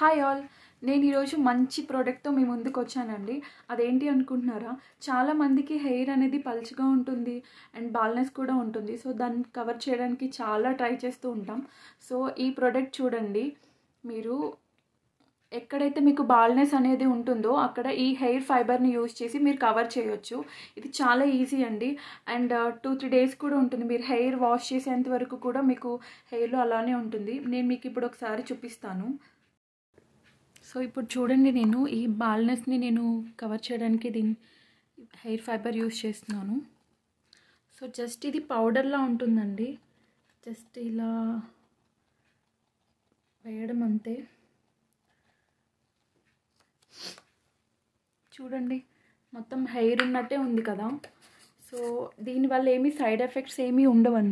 Hi all, నేను ఈరోజు మంచి ప్రోడక్ట్తో మీ ముందుకు వచ్చానండి. అదేంటి అనుకుంటున్నారా? చాలామందికి హెయిర్ అనేది పల్చగా ఉంటుంది అండ్ బాల్నెస్ కూడా ఉంటుంది. సో దాన్ని కవర్ చేయడానికి చాలా ట్రై చేస్తూ ఉంటాం. సో ఈ ప్రోడక్ట్ చూడండి, మీరు ఎక్కడైతే మీకు బాల్నెస్ అనేది ఉంటుందో అక్కడ ఈ హెయిర్ ఫైబర్ని యూజ్ చేసి మీరు కవర్ చేయొచ్చు. ఇది చాలా ఈజీ అండి. అండ్ 2-3 డేస్ కూడా ఉంటుంది. మీరు హెయిర్ వాష్ చేసేంత వరకు కూడా మీకు హెయిర్లో అలానే ఉంటుంది. నేను మీకు ఇప్పుడు ఒకసారి చూపిస్తాను. సో ఇప్పుడు చూడండి, నేను ఈ బాల్నెస్ని కవర్ చేయడానికి దీని హెయిర్ ఫైబర్ యూస్ చేస్తున్నాను. సో జస్ట్ ఇది పౌడర్లా ఉంటుందండి. జస్ట్ ఇలా వేయడం అంతే. చూడండి, మొత్తం హెయిర్ ఉన్నట్టే ఉంది కదా. సో దీనివల్ల ఏమీ సైడ్ ఎఫెక్ట్స్ ఏమీ ఉండవండి.